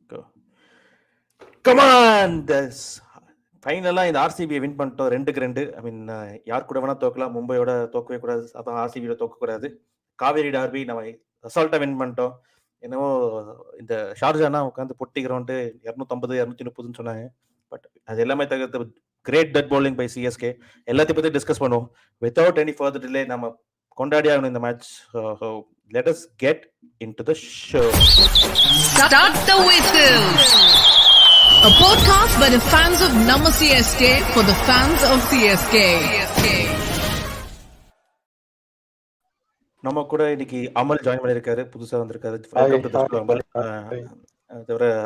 Go. Come on, this ஃபைனலாக இந்த ஆர்சிபியை win பண்ணிட்டோம் 2-2. ஐ மீன் யார் கூட வேணால் தோக்கலாம், மும்பையோட தோக்கவே கூடாது, அப்புறம் ஆர்சிபியோட தோக்கக்கூடாது. காவேரி டார்பி நம்ம அசால்ட்டாக வின் பண்ணிட்டோம். என்னவோ இந்த ஷார்ஜானா உட்காந்து பொட்டிக்கிறோன்ட்டு 250 230 சொன்னாங்க. பட் அது எல்லாமே தவிர்த்து great death bowling by CSK. எல்லாத்தையும் பற்றி டிஸ்கஸ் பண்ணுவோம். வித்தவுட் எனி ஃபர்தர் டிலே நம்ம கொண்டாடி ஆகணும் இந்த match. Let us get into the show. Start the whistle. A podcast by the fans of Nama CSK for the fans of CSK. நம்ம கூட இன்னைக்கு அமல் ஜாயின் பண்ணிருக்காரு, புதுசா வந்திருக்காரு. வெல்கம் டு தி ஷோ அமல்.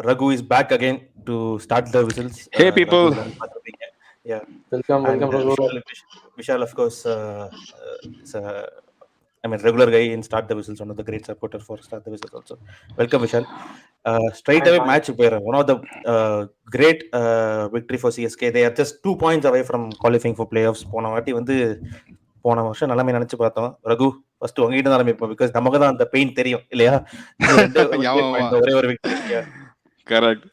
Raghu is back again to start the whistles. Hey people. Yeah. Welcome Raghu. Vishal of course is regular guy in Start the Whistles, one of the great supporter for Start the Whistles also. Welcome Vishal. Straight away match one of the great victory for CSK. They are just 2 points away from qualifying for playoffs. போன வருஷம் நிலைமை நினைச்சு பார்த்தோம். Raghu first உங்ககிட்ட தான் ஆரம்பிப்போம், because நமக்கு தான் அந்த பெயின் தெரியும் இல்லையா? ஒரே ஒரு victory. Correct.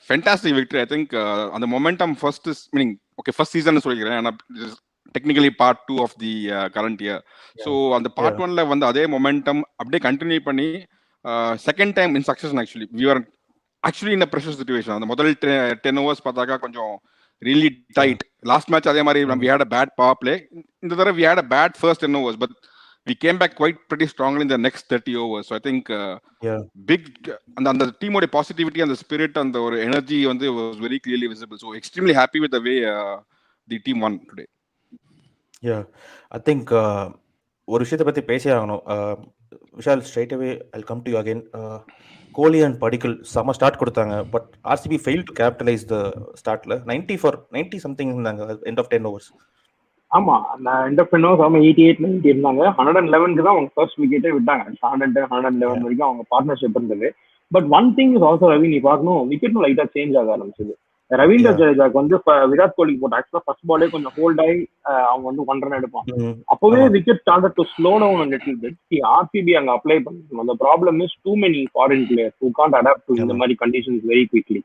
Fantastic victory. I think அந்த மொமெண்டம் ஃபர்ஸ்ட் சீசன் சொல்லிக்கிறேன். ஆனா technically part 2 of the current year. So அந்த பார்ட் 1ல வந்து அதே மொமெண்டம் அப்படியே கண்டினியூ பண்ணி second time in succession actually in pressure situation. அந்த முதல் 10 overs பார்த்தாக்கா கொஞ்சம் really tight. Last match அதே மாதிரி we had a bad power play. இந்த தடவை we had a bad first 10 overs, but we came back pretty strongly in the next 30 overs. So I think big அந்த டீமோட positivity, அந்த spirit, அந்த ஒரு energy வந்து was very clearly visible. So extremely happy with the way the team won today. Yeah, I think ஒரு விஷயத்தை பத்தி பேசி ஆகணும். Vishal, straight away I'll come to you again. Kohli and Padikkal செம ஸ்டார்ட் கொடுத்தாங்க, but RCB fail to capitalise the ஸ்டார்ட்ல. 90 something இருந்தாங்க end of 10 overs. ஆமா, எண்ட் ஆஃப் 10 overs அவங்க 88-90 இருந்தாங்க. 111க்கு தான் அவங்க ஃபர்ஸ்ட் விக்கெட்டே விட்டாங்க. 111 வரைக்கும் அவங்க பார்ட்னர்ஷிப் இருந்தது. But one thing is also Ravi, நீ பார்க்கணும், விக்கெட்டும் லைட்டா சேஞ்ச் ஆக ஆரம்பிச்சது. ரவீந்திர ஜடேஜாக்கு வந்து விராட் கோலிக்கு போட்ட ஆக்சுவலா ஃபர்ஸ்ட் பாலே கொஞ்சம் ஹோல்ட் ஆகி அவங்க வந்து 1 run எடுப்பாங்க. அப்பவே wicket started to slow down a little bit. RCB அங்க அப்ளை பண்ணிருக்கணும். அந்த problem is too many foreign players who can't adapt to இந்த மாதிரி conditions very quickly.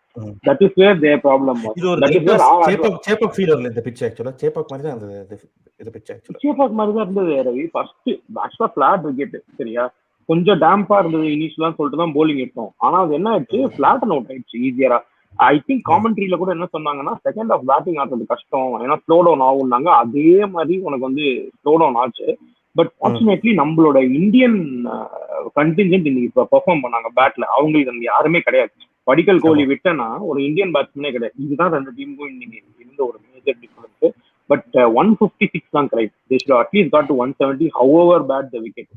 That is where their problem was. Chepauk ஃபீல்டர்ல இந்த பிட்ச் ஆக்சுவலா சேப்பாக் மாதிரி தான் அந்த இது பிட்ச் ஆக்சுவலா சேப்பாக் மாதிரி தான் இருந்தது ரவி. ஃபர்ஸ்ட் ஆக்சுவலா ஃபிளாட் விக்கெட், சரியா, கொஞ்சம் டேம்பா இருந்தது இனிஷியலான்னு சொல்லிட்டு தான் போலிங் எடுத்தோம். ஆனா அது என்ன ஆயிடுச்சு, ஃபிளாட் அண்ட் அவுட் ஆயிடுச்சு ஈஸியரா. ஐ திங்க் காமெண்ட்ரியில கூட என்ன சொன்னாங்கன்னா, செகண்ட் ஆஃப் பேட்டிங் ஆடுறது கஷ்டம், ஏன்னா ஸ்லோ டவுன் ஆகும்னாங்க. அதே மாதிரி உனக்கு வந்து ஸ்லோ டவுன் ஆச்சு. பட் ஃபார்ச்சுனேட்லி நம்மளோட இந்தியன் கண்டின்ஜென்ட் இன்னைக்கு இப்போ பெர்ஃபார்ம் பண்ணாங்க பேட்ல. அவங்களுக்கு அங்கே யாருமே கிடையாது. படிக்கல் கோலி விட்டனா ஒரு இந்தியன் பேட்ஸ்மேனே கிடையாது. இதுதான் ரெண்டு டீமுக்கும் இன்னைக்கு இருந்த ஒரு மேஜர் டிஃபரன்ஸ். பட் 156 தான் correct. They should at least got to 170 however bad the wicket.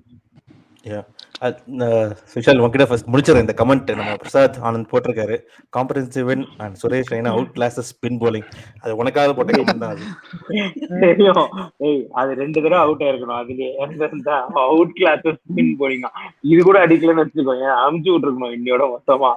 Vishal, உங்ககிட்ட ஃபர்ஸ்ட் முடிச்சிடறேன் இந்த கமெண்ட். நம்ம பிரசாத் ஆனந்த் போட்டிருக்காரு, comprehensive win and Suresh Raina outclasses spin bowling. அது உனக்காக போட்ட கமெண்ட் தான் அது. தெரியும், அது 2 தடவை அவுட் ஆயிருக்கணும். அதுல அவுட் கிளாஸஸ் ஸ்பின் போலிங்கா இது கூட அடிக்கலன்னு வச்சுக்கோங்க, அமுச்சு விட்டுருக்கணும் இன்னையோட மொத்தமா.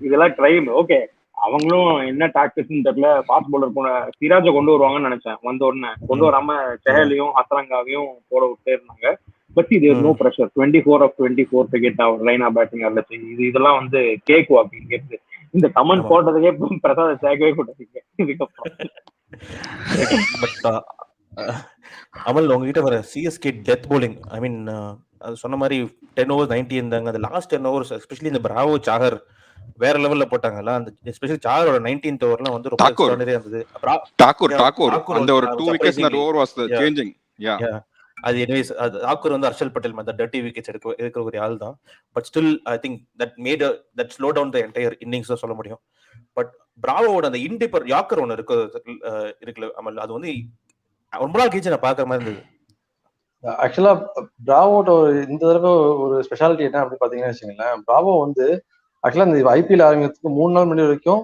இதெல்லாம் ட்ரைம். ஓகே, அவங்களும் என்ன டாக்டிக்ஸ்ன்னு தெரியல. ஃபாஸ்ட் பவுலர் போன சிராஜை கொண்டு வருவாங்கன்னு நினைச்சேன். வந்த உடனே கொண்டு வராம செஹலையும் ஹசரங்காவையும் போட விட்டே இருந்தாங்க. பட் இது no pressure. 24 of 24 to get our லைனா பேட்டிங் ஆடல. இதெல்லாம் வந்து கேக் வாக்கிங் கேட்டு இந்த கமெண்ட் போட்டதுக்கே பிரசாத் சேர்க்கவே கூடாது இதுக்கப்புறம். அமல், உங்ககிட்ட வர சிஎஸ்கே டெத் போலிங், ஐ மீன் அது சொன்ன மாதிரி 10 overs 90 இருந்தாங்க. அந்த லாஸ்ட் 10 overs எஸ்பெஷலி இந்த பிராவோ சாகர் வேற லெவல்ல போட்டாங்கல்ல. அந்த எஸ்பெஷலி சாகரோட 19th overல வந்து ரொம்ப எக்ஸ்ட்ராடினரியா இருந்தது. டாக்கூர் அந்த ஒரு 2 wickets that over was the changing. அது எனிவேஸ் அது தாக்கூர் வந்து ஹர்ஷல் பட்டேல் மாதிரி டர்ட்டி விக்கெட்ஸ் எடுக்கிற ஒரு ஆள் தான். But still I think that slow down the entire innings தான் சொல்ல முடியும். பட் பிராவோட அந்த இண்டிபர் யாக்கர் ஒன்று இருக்குல்ல அமல், அது வந்து ரொம்ப நாள் கழிச்சு நான் பார்க்குற மாதிரி இருந்தது. ஆக்சுவலா பிராவோட இந்த தடவை ஒரு ஸ்பெஷாலிட்டி என்ன அப்படின்னு பாத்தீங்கன்னா வச்சுங்களேன், பிராவோ வந்து ஆக்சுவலா இந்த ஐபிஎல் ஆரம்பிக்கிறதுக்கு 3 நாள் முன்னாடி வரைக்கும்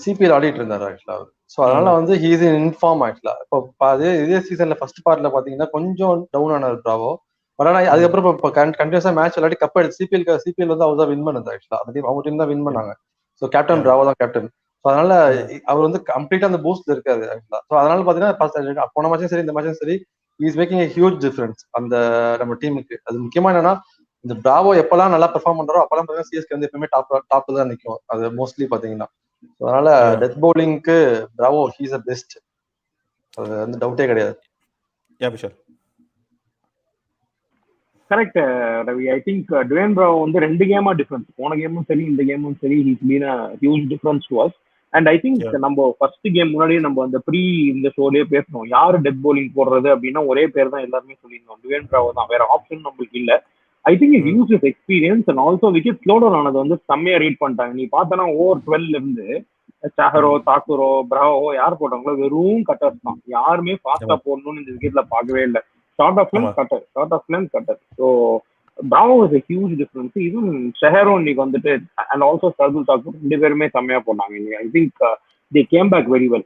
சிபிஎல் ஆடிட்டு இருந்தாரு ஆக்சுவலா. ஸோ அதனால வந்து ஹீஸ் இன் இன்ஃபார்ம் ஆக்சுவலா. இப்போ இதே சீசன்ல ஃபர்ஸ்ட் பார்ட்ல பாத்தீங்கன்னா கொஞ்சம் டவுன் ஆனார் பிராவோ. பட் ஆனா அதுக்கப்புறம் இப்போ கண்டினியூஸா மேட்ச் விளையாடி கப் எடுத்து சிபிஎல் வந்து அவர் தான் வின் பண்ணது ஆக்சுவலா. அந்த டீம் அவங்க டீம் தான் வின் பண்ணாங்க. ஸோ கேப்டன் பிராவோ தான் கேப்டன். ஸோ அதனால அவர் வந்து கம்ப்ளீட்டா அந்த பூஸ்ட்ல இருக்காரு ஆக்சுவலா. ஸோ அதனால பாத்தீங்கன்னா போன மேட்சும் சரி இந்த மேட்சும் சரி is making a huge difference அந்த நம்ம டீமுக்கு. அது முக்கியமா என்னன்னா இந்த பிராவோ எப்பெல்லாம் நல்லா பெர்ஃபார்ம் பண்றோம் அப்பெல்லாம் பாத்தீங்கன்னா சிஎஸ்கே வந்து எப்பவுமே டாப் தான் நிற்கும். அது மோஸ்ட்லி பாத்தீங்கன்னா. அதனால டெத் பவுலிங்க்கு பிராவோ ஹீஸ் அ பெஸ்ட். அது வந்து டவுட்டே கிடையாது. Correct Ravi. I think Dwayne Bravo வந்து 2 கேமா டிஃபரன்ஸ். போன கேமும் சரி இந்த கேமும் சரி he's been a huge difference to us. And I think நம்ம ஃபர்ஸ்ட் கேம் முன்னாடியே நம்ம அந்த இந்த ஷோலயே பேசணும் யாரு டெத் பவுலிங் போடுறது அப்படின்னா ஒரே பேர் தான் எல்லாருமே சொல்லியிருந்தோம், டுவேன் பிராவோ தான். வேற ஆப்ஷன் நம்மளுக்கு இல்ல. I think it use is experience and also wicket slow down ஆனது வந்து செம்மையா ரீட் பண்ணிட்டாங்க. நீ பார்த்தனா ஓவர் 12 இருந்து சாஹரோ, தாக்கூரோ, பிராவோ யார் போட்டாங்களோ வெறும் கட்டர்ஸ் தான். யாருமே ஃபாஸ்டா போடணும்னு இந்த விக்கெட்ல பார்க்கவே இல்லை. Short of length cutter. So Bravo is a huge difference. Even ஷெஹரும் இன்னைக்கு வந்துட்டு அண்ட் ஆல்சோ சர்துல் தாக்கூர் 2 பேருமே செம்மையா போனாங்க. I think they came back very well.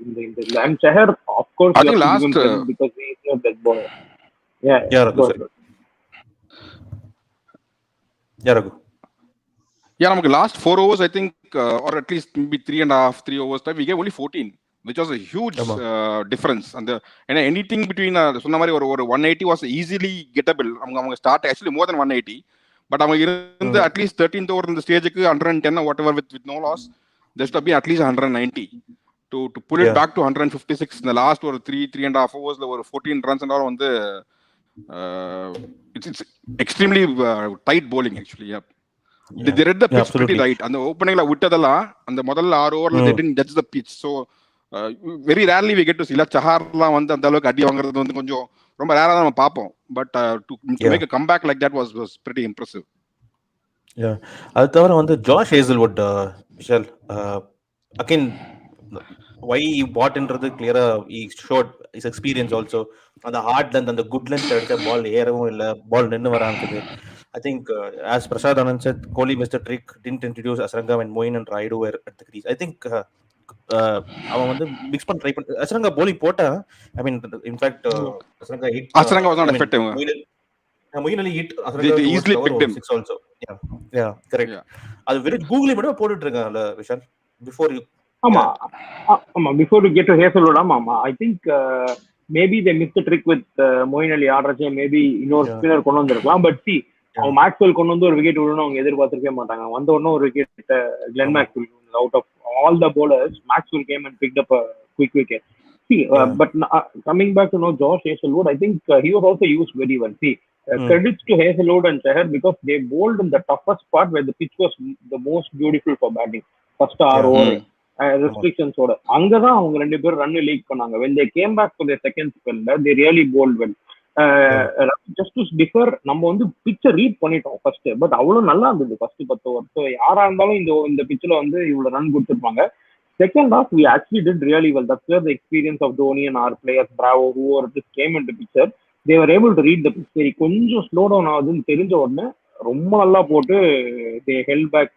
இந்த and Shahr of course I think last because he is a dead bowler. நமக்கு last 4 overs I think or at least maybe 3.5 overs time we gave only 14, which was a huge difference. And and anything between சொன்ன மாதிரி ஒரு 180 was easily gettable. அவங்க start actually more than 180, but அவங்க இருந்து at least 13th over இந்த ஸ்டேஜுக்கு 110 or whatever with no loss there should be at least 190 to pull it back to 156 in the last ஒரு 3.5 overs ஒரு 14 runs and all வந்து it's extremely tight bowling actually. They read the pitch pretty right. அந்த ஓப்பனிங்ல விட்டதெல்லாம் அந்த முதல்ல 6 ஓவர்ல they didn't judge the pitch. So very rarely we get to see சஹார்லாம் வந்து அந்த அளவுக்கு அடி வாங்குறது வந்து கொஞ்சம் ரொம்ப ரேரா தான் நம்ம பார்ப்போம். But to make a comeback like that was pretty impressive. அது தவிர வந்து Josh Hazlewood Vishal again why he bought என்றது clear-ஆ he showed his experience also. அந்த ஹார்ட் லென்த் அந்த குட் லென்த் அடிச்ச பால் ஏறவும் இல்லை, பால் நின்று வர ஆரம்பிச்சது. I think as Prasad Anand said, Kohli missed a trick, didn't introduce Asranga when Moin and Raidu were at the crease. I think அவன் வந்து mix பண்ண ட்ரை பண்ண அஸ்ரங்கா bowling போட்டா I mean in fact Asranga was not effective. Moin Ali hit Asranga easily picked him 6 also. Yeah correct. அது வெறும் கூகுளே மட்டும் போட்டுட்டு இருக்காங்கல Vishal before you ஆமா before you get to Hazelwood. ஆமா I think maybe they missed the trick with Moin Ali ஆடுறச்சே maybe இன்னொரு spinner கொண்டு வந்திருக்கலாம். பட் சி அவங்க மேக்ஸ்வெல் கொண்டு வந்து ஒரு விக்கெட் விடணும் அவங்க எதிர்பார்த்திருக்கவே மாட்டாங்க. வந்த உடனே ஒரு wicket Glenn Maxwell out of all the bowlers. Maxwell came and picked up a quick wicket. See, but coming back to Josh Hazelwood, I think he was also used very well. See, credits to Hazelwood and Chahar because they bowled in the toughest part where the pitch was the most beautiful for batting. First over restrictions oda அங்கதான் அவங்க 2 பேரும் run league பண்ணாங்க. when they came back for their second spell they really bowled well. just to differ நம்ம வந்து பிச்சை read பண்ணிட்டோம் first, but அவ்வளவு நல்லா இருந்தது ஃபர்ஸ்ட் 10 ஓவர். ஸோ யாரா இருந்தாலும் இந்த பிச்சில் வந்து இவ்வளவு ரன் கொடுத்துருப்பாங்க. Second half we actually did really well. That's where the experience of Dhoni and our players, Bravo, whoever just came into picture, they were able to read the pitch. சரி கொஞ்சம் slow down ஆகுதுன்னு தெரிஞ்ச உடனே ரொம்ப நல்லா போட்டு they held back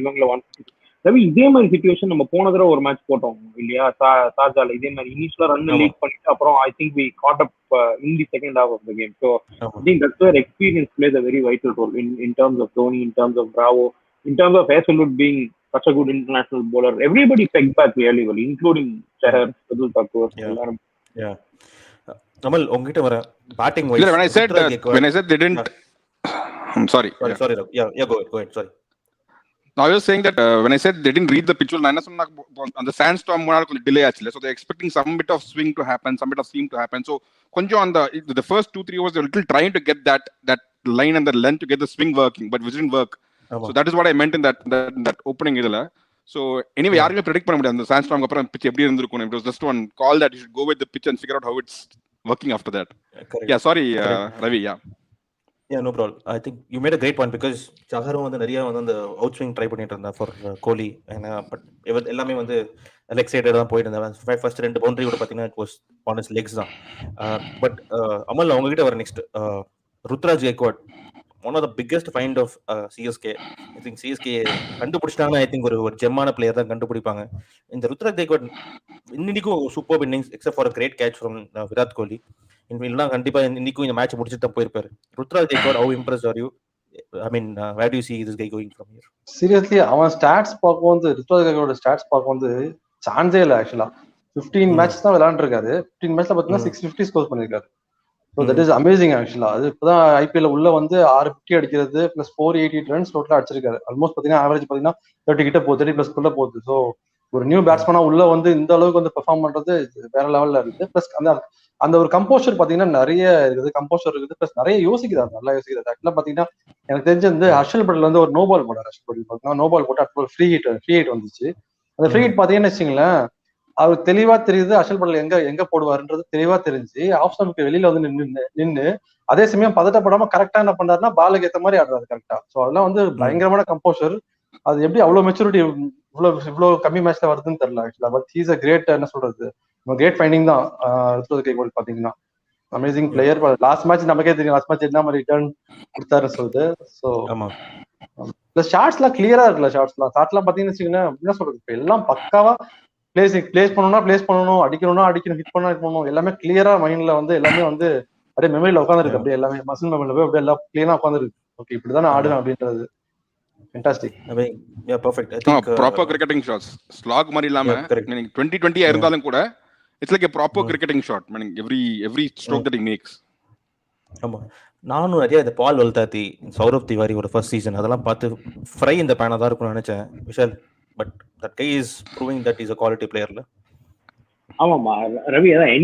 இவங்கள 1 ரவி. இதே மாதிரி சிச்சுவேஷன் நம்ம போன தடவை ஒரு மேட்ச் போட்டோம் இல்லையா சார்ஜால. இதே மாதிரி இனிஷியலா ரன் லீக் பண்ணிட்டு அப்புறம் I think we caught up in the second half of the game. So I think that's where experience plays a very vital role in terms of Dhoni, in terms of Bravo, in terms of Hazelwood being such a good international bowler. Everybody pegged back really well, including Chahar, Sadul Thakur. Amal ungita vara batting wise when I said they didn't I'm sorry go ahead sorry. I was saying that when I said they didn't read the pitch well, நான் சொன்னா அந்த sandstorm முன்னால கொஞ்சம் delay ஆச்சுல, so they expecting some bit of swing to happen, some bit of seam to happen. So கொஞ்சம் அந்த the first 2-3 overs they were little trying to get that line and the length to get the swing working, but it didn't work. So that is what I meant in that opening இதுல. So anyway யாருமே predict பண்ண முடியாது அந்த sandstorm அப்புறம் pitch எப்படி இருந்திருக்கும். It was just one call that you should go with the pitch and figure out how it's working after that. Sorry Ravi. No problem. I think you made a great point because Chaharum வந்து நிறைய வந்து அந்த out swing try பண்ணிட்டு இருந்தா for Kohli. But எல்லாமே வந்து leg side தான் போயிட்டு இருந்தா. ஃபர்ஸ்ட் 2 பவுண்டரி கூட பாத்தீங்கன்னா it was on his legs தான். பட் அமல் அவங்க கிட்ட வர next Ruturaj Gaikwad, one of the biggest find of CSK. I think CSK கண்டுபிடிச்சிட்டாங்கன்னா ஐ திங்க் ஒரு ஜெம்மான பிளேயர் தான் கண்டுபிடிப்பாங்க. இந்த ருத்ராஜ் கெய்க்வாட் இன்னைக்கும் super innings except for great catch from Virat Kohli. இல்லைன்னா கண்டிப்பா இன்னைக்கும் இந்த மேட்ச் முடிச்சுட்டு தான் போயிருப்பாரு. Ruturaj Gaikwad, how impressed are you? I mean, where do you see this guy going from here? Seriously, அவன் ஸ்டாட்ஸ் பார்க்கும்போது ருத்ராஜ் கெய்க்வாடோட ஸ்டாட்ஸ் பார்க்கும்போது சான்ஸே இல்லை. ஆக்சுவலா 15 மேட்ச் தான் விளையாண்டுருக்காரு. 15 மேட்ச்ல பார்த்தீங்கன்னா 650 ஸ்கோர் பண்ணிருக்காரு. ஸோ தட் இஸ் அமேசிங் ஆக்சுவலா. அது இப்போதான் ஐபிஎல் உள்ள வந்து 650 அடிக்கிறது பிளஸ் 480 ரன்ஸ் டோட்டலா அடிச்சிருக்காரு. ஆல்மோஸ்ட் பாத்தீங்கன்னா ஆவரேஜ் பாத்தீங்கன்னா 30 கிட்ட போகுது, 30+ குள்ள போகுது. ஸோ ஒரு நியூ பேட்ஸ்மேனா உள்ள வந்து இந்த அளவுக்கு வந்து பெர்ஃபார்ம் பண்றது வேற லெவல்ல இருக்குது. பிளஸ் அந்த அந்த ஒரு கம்போஷர் பாத்தீங்கன்னா நிறைய இருக்குது, கம்போஷர் இருக்குது, பிளஸ் நிறைய யோசிக்கிறாரு, நல்லா யோசிக்கிறாரு. ஆக்சுவலா பாத்தீங்கன்னா எனக்கு தெரிஞ்சு வந்து ஹர்ஷல் பட்டேல் வந்து ஒரு நோ பால் போட்டார். ஹர்ஷல் பட்டேல் பாத்தீங்கன்னா நோ பால் போட்டு அடுத்த ஃப்ரீ ஹிட் வந்துச்சு. அந்த ஃப்ரீ ஹிட் பாத்தீங்கன்னு வச்சுங்களேன், அவர் தெளிவா தெரியுது ஹர்ஷல் பட்டேல் எங்க போடுவாருன்றது தெளிவா தெரிஞ்சு ஆஃப் ஸ்டம்புக்கு வெளியில வந்து நின்று அதே சமயம் பதட்டப்படாம கரெக்டா என்ன பண்றாருன்னா பாலுக்கு ஏத்த மாதிரி ஆடுறாரு கரெக்டா. ஸோ அதெல்லாம் வந்து பயங்கரமான கம்போஷர். அது எப்படி அவ்வளவு மெச்சூரிட்டி இவ்வளவு கம்மி மேட்ச்ல வருதுன்னு தெரியல ஆக்சுவலா. பட் ஹீஸ் அ கிரேட், என்ன சொல்றது, கிரேட் ஃபைண்டிங் தான் ருத்ராஜ் கைக்வாட் பாத்தீங்கன்னா. Amazing player. லாஸ்ட் மேட்ச் நமக்கே தெரியும் லாஸ்ட் மேட்ச் என்ன மாதிரி ரிட்டர்ன் கொடுத்தாருன்னு சொல்லிட்டு. ஸோ பிளஸ் ஷார்ட்ஸ்லாம் கிளியரா இருக்குல்ல, ஷார்ட்ஸ்லாம் பாத்தீங்கன்னு வச்சுக்கோங்களேன், என்ன சொல்றது, இப்போ எல்லாம் பக்காவா பிளேஸ் பண்ணணும், அடிக்கணும், ஹிட் பண்ணணும், எல்லாமே கிளியரா மைண்ட்ல வந்து எல்லாமே வந்து அப்படியே மெமரியில உட்காந்துருக்கு. அப்படியே எல்லாமே மசில் மெமரியில போய் அப்படியே எல்லாம் கிளியரா உட்காந்துருக்கு. ஓகே இப்படிதானே ஆடுவேன் அப்படின்றது. Fantastic. Perfect. I think proper cricketing shots, slog மாதிரி இல்லாம 2020 இருந்தாலும் கூட it's like a proper cricketing shot, meaning every stroke that he makes. ஆமா, நானும் நிறைய இந்த பால் வல்தாத்தி, சௌரவ் திவாரி ஒரு ஃபர்ஸ்ட் சீசன் அதெல்லாம் பார்த்து ஃப்ரை இந்த பேனா தான் இருக்கும்னு நினைச்சேன் Vishal. But that guy is proving that is a quality playerல. ஆமாமா ரவி, அதான்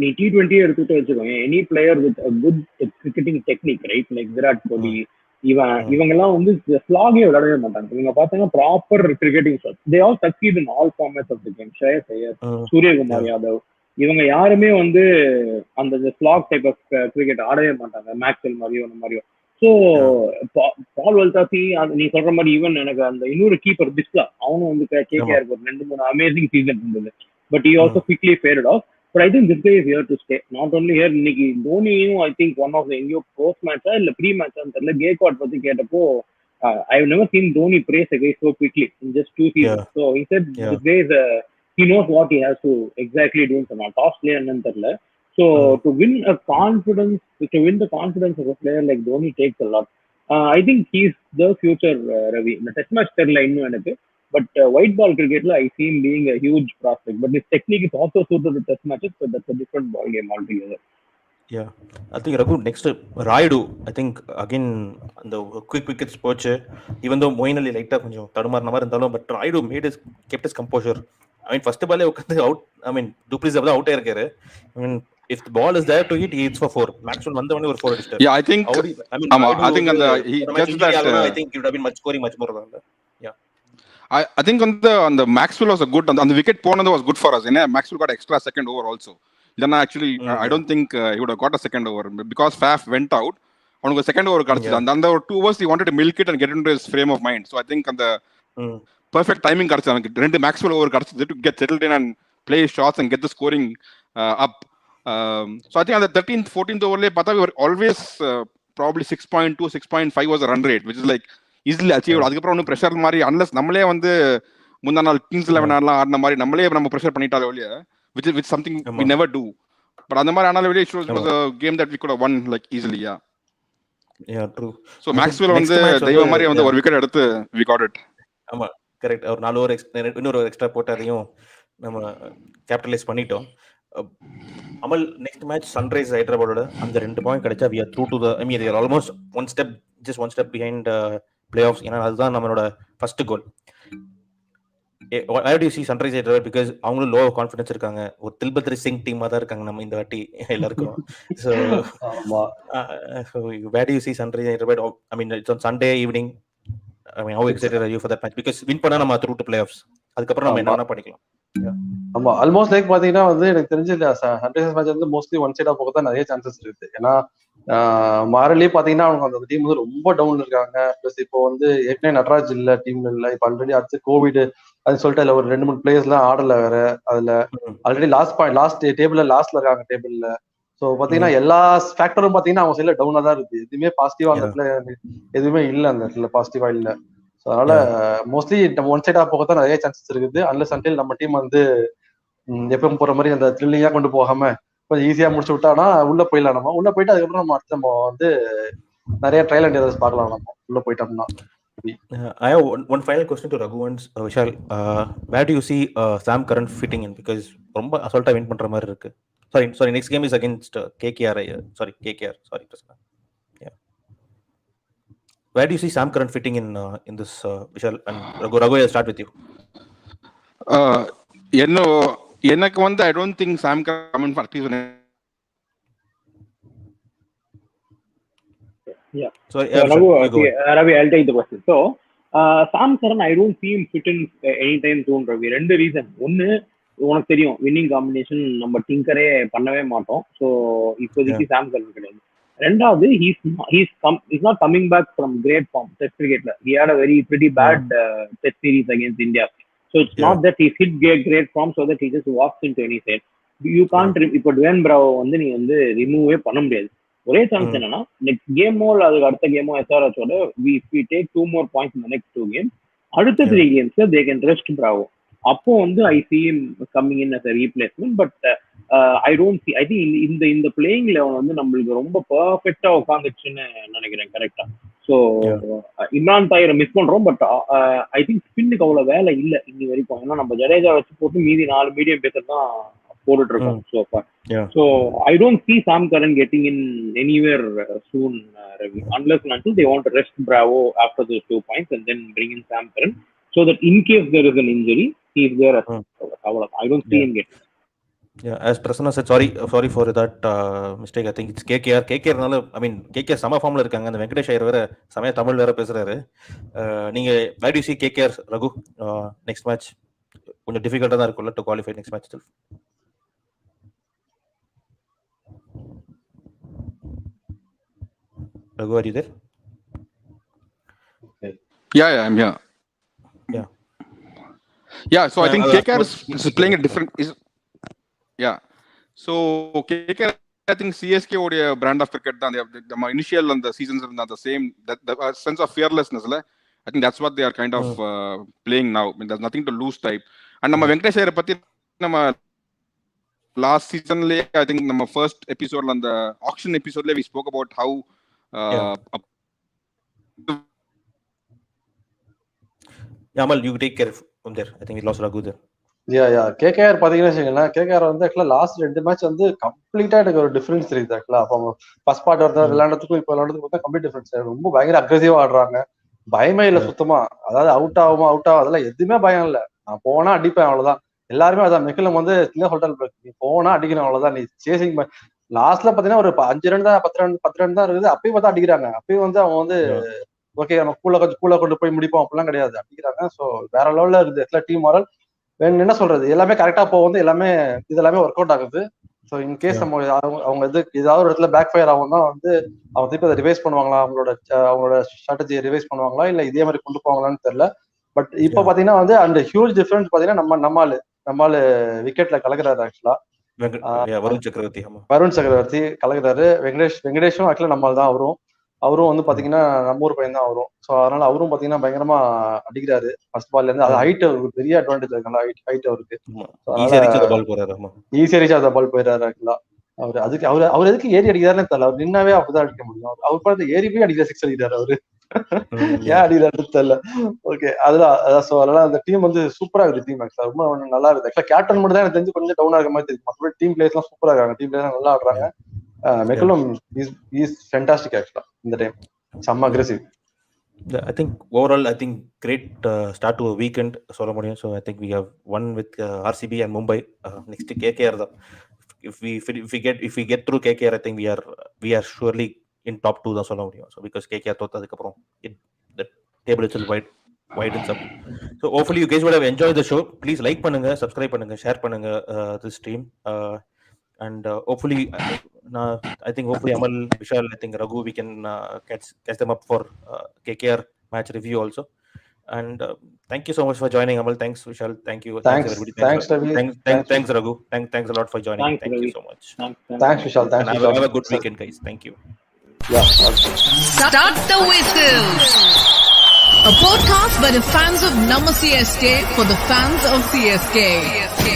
நீ T20 எடுத்துட்டு வச்சுக்கோங்க, any player with good cricketing technique, right, like Virat Kohli, இவங்க எல்லாம் வந்து ஸ்லாகே விளையாடவே மாட்டாங்க. இவங்க பாத்தீங்கன்னா proper cricketing shot. They all succeed in all formats of the game. Shreyas Iyer, Suryakumar Yadav, இவங்க யாருமே வந்து அந்த ஸ்லாக் டைப் ஆஃப் கிரிக்கெட் ஆடவே மாட்டாங்க, மேக்ஸ்வெல் மாதிரியோ அந்த மாதிரியோ. ஸோ பால் வல்தாத்தி நீ சொல்ற மாதிரி, ஈவன் எனக்கு அந்த இன்னொரு கீப்பர் பிஸ்லா, அவனும் வந்து கேகேஆர் ஒரு 2-3 அமேசிங் சீசன் இருந்தது. But he also quickly faded off. But I think this guy is here to stay. Not only here, இன்னைக்கு தோனியும் I think one of the எங்கேயோ போஸ்ட் மேட்சா இல்ல ப்ரீ மேட்சான்னு தெரியல, கேக்வாட் பத்தி கேட்டப்போ I have never seen Dhoni praise a guy so quickly in just 2 seasons. So he said this guy is he knows what he has to exactly do. சொன்னா toss player என்னன்னு தெரியல. So to win the confidence of a player like Dhoni takes a lot. I think he's the future, Ravi. இந்த test match தெரியல இன்னும் எனக்கு. But white ball cricketல I see him being a huge prospect. But his technique is also suited to test matches, but that's a different ball game altogether. Yeah, I think Raghu, next Raidu, I think again the quick wickets போச்சு. Even though Moeen Ali லைட்டா கொஞ்சம் தடுமாறின மாதிரி இருந்தாலும், but Raidu kept his composure. I mean first ball உட்காந்து out, I mean Duplessis அப்பதான் out ஆயிருக்காரு. I mean if the ball is there to hit, he hits for 4. Maxwell வந்தவனே ஒரு 4 அடிச்சிட்டாரு. Yeah, I think I think and he just that I think it would have been much more than that. Yeah, I think on the Maxwell was a good on the wicket ponanda was good for us. And Maxwell got extra second over also. Then actually I don't think he would have got a second over because Faf went out. On the second over kadachidhu, and the 2 overs he wanted to milk it and get into his frame of mind. So I think on the perfect timing kadachidhu, rendu Maxwell over kadachidhu to get settled in and play shots and get the scoring up. So I think on the 13th 14th over le pata we were always probably 6.2 6.5 was a run rate, which is like easily achieved. அதுக்கப்புறம் ஒன்றும் pressure மாதிரி unless நம்மளே வந்து முந்தா நாள் Kings 11 ஆடலாம் ஆடின மாதிரி நம்மளே நம்ம ப்ரெஷர் பண்ணிட்டாலே ஒழிய which something we never do. But அந்த மாதிரி ஆனாலும் வெளியே it was a game that we could have won like easily. Yeah, true. So Maxwell வந்து தெய்வ மாதிரி வந்து ஒரு விக்கெட் எடுத்து we got it. ஆமா கரெக்ட். ஒரு 4 ஓவர் இன்னொரு எக்ஸ்ட்ரா போட்டு அதையும் நம்ம கேபிட்டலைஸ் பண்ணிட்டோம். அமல், நெக்ஸ்ட் மேட்ச் சன்ரைஸ் ஹைதராபாடோட அந்த 2 பாயிண்ட் கிடைச்சா we are through to the, I mean they are almost one step behind playoffs. ஏன்னா அதுதான் நம்மளோட first goal. Why do you see Sunrise Hyderabad? Because அவங்களும் லோ கான்ஃபிடன்ஸ் இருக்காங்க. ஒரு தில்பத்ரி சிங் டீமா தான் இருக்காங்க நம்ம இந்த வாட்டி எல்லாருக்கும். So where do you see Sunrise Hyderabad? I mean it's on Sunday evening. I mean how excited are you for that match? Because win பண்ணா நம்ம through to playoffs. அதுக்கப்புறம் நம்ம என்ன வேணா பண்ணிக்கலாம். ஆமா, ஆல்மோஸ்ட் லைக் பாத்தீங்கன்னா வந்து எனக்கு தெரிஞ்சு சன்ரைசர்ஸ் மேட்ச் வந்து மோஸ்ட்லி ஒன் சைடா போக தான் நிறைய சான்சஸ் இருக்கு. ஏன்னா மாரலி பாத்தீங்கன்னா அவங்க அந்த டீம் வந்து ரொம்ப டவுன்ல இருக்காங்க. பிளஸ் இப்போ வந்து ஏற்கனவே நடராஜ் இல்ல டீம்ல இல்ல, இப்ப ஆல்ரெடி அடுத்து கோவிட் அது சொல்லிட்டு அதுல ஒரு 2-3 பிளேயர்ஸ் எல்லாம் ஆடல வேற. அதுல ஆல்ரெடி லாஸ்ட் டேபிள்ல லாஸ்ட்ல இருக்காங்க டேபிள்ல. சோ பாத்தீங்கன்னா எல்லா ஃபேக்டரும் பாத்தீங்கன்னா அவங்க சைட்ல டவுனா தான் இருக்கு. எதுவுமே பாசிட்டிவா அந்த இடத்துல எதுவுமே இல்ல, அந்த இடத்துல பாசிட்டிவா இல்ல. ஸோ அதனால மோஸ்ட்லி நம்ம ஒன் சைடா போகத்தான் நிறைய சான்சஸ் இருக்குது. அன்லஸ் அன்டில் நம்ம டீம் வந்து எப்பவும் போற மாதிரி அந்த த்ரில்லிங்கா கொண்டு போகாம கொஞ்சம் ஈஸியா முடிச்சு விட்டானா உள்ள போயிடலாம். நம்ம உள்ள போயிட்டு அதுக்கப்புறம் நம்ம அடுத்து நம்ம வந்து நிறைய ட்ரையல் அண்ட் எரர்ஸ் பார்க்கலாம் நம்ம உள்ள போயிட்டோம்னா. I have one final question to Raghu and Vishal. Where do you see Sam Curran fitting in? Because ரொம்ப அசால்ட்டா வின் பண்ற மாதிரி இருக்கு. Sorry. Next game is against KKR. KKR. Sorry, Prasanna. Yeah. Where do you see Sam Curran fitting in this, Vishal and Raghu? I'll start with you. எனக்கு வந்து I don't think Sam Curran for at least Yeah. So Ravi, I'll take the question. So Sam Curran, I don't see him fit in anytime soon, Ravi. ரெண்டு reason. ஒன்னு, உனக்கு தெரியும் winning combination நம்ம டிங்கரே பண்ணவே மாட்டோம். So இப்போதைக்கு சாம் கரன் கிடையாது. ரெண்டாவது, he's not coming back from great form test cricketல. He had a very pretty bad test series against India. So it's not that he's hit great form so that he just walks into any side. You can't இப்போ Dwayne Bravo வந்து நீ வந்து ரிமூவே பண்ண முடியாது. ஒரே chance என்னன்னா, next கேமோ அதுக்கு அடுத்த கேமோ SRHோட we take 2 more points in the next 2 games. அடுத்த 3 games they can rest Bravo. அப்போ வந்து I see him coming in as a replacement, but I don't see, I think இந்த பிளேயிங் லெவல் வந்து நம்மளுக்கு ரொம்ப பர்ஃபெக்டா உட்காந்துச்சுன்னு நினைக்கிறேன். கரெக்டா? ஸோ இம்ரான் தாயிரை மிஸ் பண்றோம், பட் ஐ திங்க் ஸ்பின்னுக்கு அவ்வளவு வேலை இல்லை இன்னி வரைக்கும். ஏன்னா நம்ம ஜடேஜா வச்சு போட்டு மீதி 4 மீடியம் பேசர் தான் போட்டுட்டு இருக்கோம் so far. So I don't see Sam Curran getting in anywhere soon, Ravi, unless and until they want to rest Bravo after those 2 points and then bring in Sam Curran so that in case there is an injury, he is there as I don't see him getting. Yeah, as Prasanna said, sorry for that mistake. I think it's KKR. KKR-னால, I mean, KKR சம ஃபார்ம்ல இருக்காங்க. அந்த வெங்கடேஷ் ஐயர் வேற சமய தமிழ் வேற பேசுறாரு. நீங்க where do you see KKR, Raghu, next match? கொஞ்சம் டிஃபிகல்ட்டா தான் இருக்கும்ல to qualify next match itself. Raghu, are you there? Yeah, I'm here. Yeah, so I think KKR is playing a different so KKR, I think CSK உடைய brand of cricket தான். The initial and the seasons are the same, that the sense of fearlessness, I think that's what they are kind of playing now. I mean, there's nothing to lose type. And நம்ம வெங்கடேஷ் ஐயரை பத்தி நம்ம last சீசன்லயே I think நம்ம first எபிசோட்ல அந்த action எபிசோட்ல we spoke about how Amal, you take care from there. I think we lost Raghu there. KKR பாத்தீங்கன்னா வச்சுக்கோங்களேன், KKR வந்து ஆக்சுவலா லாஸ்ட் 2 மேட்ச் வந்து கம்ப்ளீட்டா எனக்கு ஒரு டிஃபரன்ஸ் தெரியுது. ஆக்சுவலா அப்போ ஃபர்ஸ்ட் பார்ட் விளையாடுறதுக்கும் இப்போ விளையாடுறதுக்கும் கம்ப்ளீட் டிஃபரன்ஸ். ரொம்ப பயங்கர அக்ரெசிவா ஆடுறாங்க, பயமே இல்ல சுத்தமா. அதாவது அவுட் ஆகும் அதெல்லாம் எதுவுமே பயம் இல்ல. நான் போனா அடிப்பேன், அவ்வளவுதான். எல்லாருமே அதான் மெக்கிலம் வந்து சின்ன சொல்லிட்டு, நீ போனா அடிக்கணும், அவ்வளவுதான். நீ சேசிங் லாஸ்ட்ல பாத்தீங்கன்னா ஒரு 5 ரன் தான் 10 ரன் தான் இருக்குது. அப்பயும் பார்த்தா அடிக்கிறாங்க. அப்பயும் வந்து அவங்க வந்து ஓகே நம்ம கூட கொண்டு போய் முடிப்போம் அப்படிலாம் கிடையாது, அடிக்கிறாங்க. ஸோ வேற லெவல்ல இருக்குது ஆக்சுவலா டீம் மாரல். என்ன சொல்றது, எல்லாமே கரெக்டா போகுது, இதெல்லாமே ஒர்க் அவுட் ஆகுது. ஸோ இன்கேஸ் நம்ம அவங்க ஏதாவது ஒரு இடத்துல பேக் ஃபயர் ஆகும் தான் வந்து அவங்க திருப்பி அதை ரிவைஸ் பண்ணுவாங்களா, அவங்களோட ஸ்ட்ராட்டஜியை ரிவைஸ் பண்ணுவாங்களா, இல்ல இதே மாதிரி கொண்டு போவாங்களான்னு தெரியல. பட் இப்போ பாத்தீங்கன்னா வந்து அந்த ஹியூஜ் டிஃபரன்ஸ் பாத்தீங்கன்னா நம்மால விக்கெட்ல கலக்குறாரு. ஆக்சுவலா வருண் சக்கரவர்த்தி கலக்குறாரு. வெங்கடேஷும் ஆக்சுவலா நம்மால் தான். அவரும் வந்து பாத்தீங்கன்னா நம்ம ஊர் பையன் தான் அவரும். ஸோ அதனால அவரும் பாத்தீங்கன்னா பயங்கரமா அடிக்கிறாரு ஃபர்ஸ்ட் பால்ல இருந்து. அது ஹைட் அவருக்கு பெரிய அட்வான்டேஜ் இருக்குல்ல, ஹைட் அவருக்கு. ஈஸியா ரீச் ஆஃப் த பால் போயிடுறாரு. ஆக்சுவலா அவர் எதுக்கு ஏறி அடிக்கிறாருன்னு தெரியல. அவர் நின்னாவே அப்படிதான் அடிக்க முடியும். அவர் பார்த்து ஏறி போய் அடிக்கிற 6 அடிக்கிறாரு அவரு. ஏன் அடிக்கிறாருன்னு தெரியல. ஓகே, அதுதான். ஸோ அதனால அந்த டீம் வந்து சூப்பரா இருக்கு. டீம் ஆக்சுவலா ரொம்ப நல்லா இருக்கு. ஆக்சுவலா கேப்டன் மட்டும் தான் எனக்கு தெரிஞ்சு கொஞ்சம் டவுனா இருக்க மாதிரி தெரியும். மற்றபடி டீம் பிளேயர்ஸ் எல்லாம் சூப்பரா இருக்காங்க. டீம் பிளேயர்ஸ் நல்லா ஆடுறாங்க. மெக்கலும் இஸ் ஃபேண்டாஸ்டிக் ஆக்சுவலா இந்த டைம். செம்ம aggressive. I think overall, I think great start to a weekend, சொல்ல முடியும். So I think we have won with RCB and Mumbai. Next KKR though. If we get through KKR, I think we are surely in top 2 தான் சொல்ல முடியும். So because KKR தோத்ததுக்கு அப்புறம் the table itself widens up. So hopefully you guys would have enjoyed the show. Please like பண்ணுங்க, subscribe பண்ணுங்க, share பண்ணுங்க this stream. And hopefully I think Amal, Vishal, I think Raghu, we can catch them up for KKR match review also. And thank you so much for joining, Amal. Thanks, Vishal. Thank you. Thanks everybody. Thanks Raghu. Thanks a lot for joining. Thank you so much. Thanks Vishal. Thanks Vishal. Have a good weekend, guys. Thank you. Start the whistle. A podcast by the fans of Nama CSK for the fans of CSK.